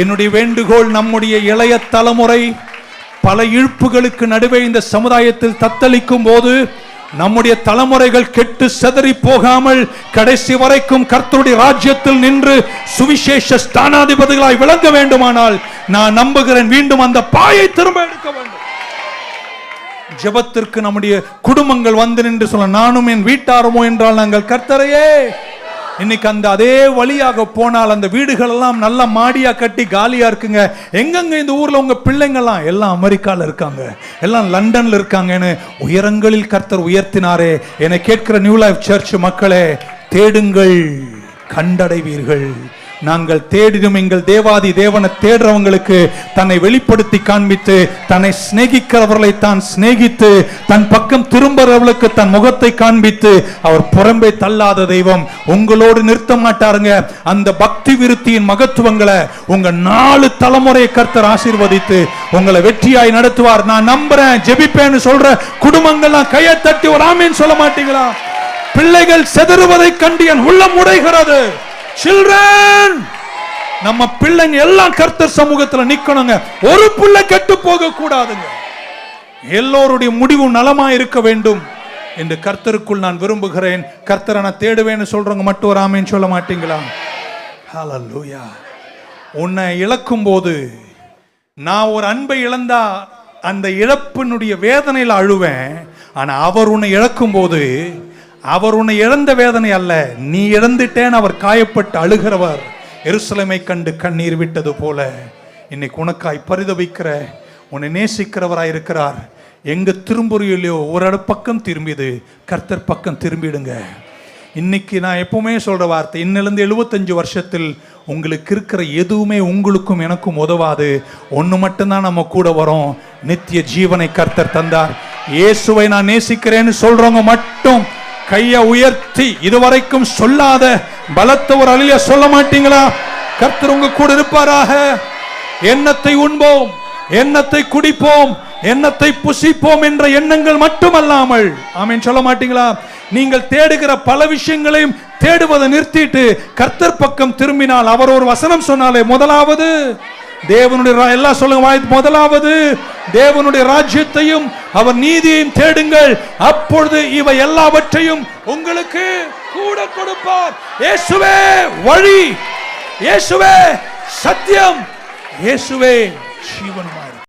என்னுடைய வேண்டுகோள், நம்முடைய இளைய தலைமுறை பல இழுப்புகளுக்கு நடுவே இந்த சமுதாயத்தில் தத்தளிக்கும் போது நம்முடைய தலைமுறைகள் கெட்டு செதறி போகாமல் கடைசி வரைக்கும் கர்த்தருடைய ராஜ்யத்தில் நின்று சுவிசேஷ ஸ்தானாதிபதிகளாய் விளங்க வேண்டுமானால் நான் நம்புகிறேன், மீண்டும் அந்த பாயை திரும்ப எடுக்க வேண்டும். ஜெபத்திற்கு நம்முடைய குடும்பங்கள் வந்து நின்று சொல்ல, நானும் என் வீட்டாருமோ என்றால் நாங்கள் கர்த்தரையே. இன்னைக்கு அந்த அதே வழியாக போனால் அந்த வீடுகள் எல்லாம் நல்ல மாடியா கட்டி காலியா இருக்குங்க. எங்கெங்க இந்த ஊர்ல உங்க பிள்ளைங்கள்லாம் எல்லாம் அமெரிக்கால இருக்காங்க, எல்லாம் லண்டன்ல இருக்காங்கன்னு உயரங்களில் கர்த்தர் உயர்த்தினாரே. என்னை கேட்கிற நியூ லைஃப் சர்ச் மக்களே, தேடுங்கள், கண்டடைவீர்கள். நாங்கள் தேடிடும் எங்கள் தேவாதி தேவனை தேடுறவங்களுக்கு தன்னை வெளிப்படுத்தி காண்பித்து, தன்னை சிநேகிக்கிறவர்களை தான் சிநேகித்து, தன் பக்கம் திரும்புறவர்களுக்கு தன் முகத்தை காண்பித்து, அவர் புறம்பே தள்ளாத தெய்வம். உங்களோடு நிறுத்த மாட்டாருங்க. அந்த பக்தி விருத்தியின் மகத்துவங்களை உங்க 4 தலைமுறை கர்த்தர் ஆசீர்வதித்து உங்களை வெற்றியாய் நடத்துவார். நான் நம்புறேன், ஜெபிப்பேன்னு சொல்ற குடும்பங்கள்லாம் கையை தட்டி ஒரு ஆமீன் சொல்ல மாட்டீங்களா? பிள்ளைகள் செதறுவதை கண்டு என் உள்ளம் உடைகிறது. Children, நம்ம பிள்ளைங்க எல்லாம் கர்த்தர் சமூகத்தில் நிக்கணுங்க. ஒரு பிள்ளை கெட்டு போக கூடாதுங்க. எல்லோருடைய முடிவு நலமா இருக்க வேண்டும் என்று கர்த்தருக்குள் நான் விரும்புகிறேன். கர்த்தரை நான் தேடுவேன்னு சொல்றவங்க மட்டும் ஒரு ஆமீன் சொல்ல மாட்டீங்களா? ஹல்லேலூயா. உன்னை இழக்கும் போது, நான் ஒரு அன்பை இழந்தா அந்த இழப்பினுடைய வேதனையில் அழுவேன். ஆனா அவர் உன்னை இழக்கும் போது, அவர் உன்னை இழந்த வேதனை அல்ல, நீ இழந்துட்டேன் அவர் காயப்பட்டு அழுகிறவர். எருசலேமை கண்டு கண்ணீர் விட்டது போல இன்னைக்கு உனக்காய் பரிதவிக்கிற, உன்னை நேசிக்கிறவராய் இருக்கிறார். எங்க திரும்புறியோ ஒரு பக்கம் திரும்பிது, கர்த்தர் பக்கம் திரும்பிடுங்க. இன்னைக்கு நான் எப்பவுமே சொல்ற வார்த்தை, இன்னிலிருந்து 75 வருஷத்தில் உங்களுக்கு இருக்கிற எதுவுமே உங்களுக்கும் எனக்கும் உதவாது. ஒன்று மட்டும்தான் நம்ம கூட வரும், நித்திய ஜீவனை கர்த்தர் தந்தார். இயேசுவை நான் நேசிக்கிறேன்னு சொல்றவங்க மட்டும் கையை உயர்த்தி இதுவரைக்கும் சொல்லாத பலத்த ஒரு அழிய சொல்ல மாட்டீங்களா? கர்த்தர் உங்க கூட இருப்பாராக. எண்ணத்தை உண்போம், எண்ணத்தை குடிப்போம், எண்ணத்தை புசிப்போம் என்ற எண்ணங்கள் மட்டுமல்லாமல், ஆமென் சொல்ல மாட்டீங்களா? நீங்கள் தேடுகிற பல விஷயங்களையும் தேடுவதை நிறுத்திட்டு கர்த்தர் பக்கம் திரும்பினால், அவர் ஒரு வசனம் சொன்னாலே, முதலாவது தேவனுடைய, எல்லாம் சொல்லுங்க, முதலாவது தேவனுடைய ராஜ்யத்தையும் அவர் நீதியையும் தேடுங்கள், அப்பொழுது இவை எல்லாவற்றையும் உங்களுக்கு கூட கொடுப்பார். இயேசுவே வழி, இயேசுவே சத்தியம், இயேசுவே ஜீவன்.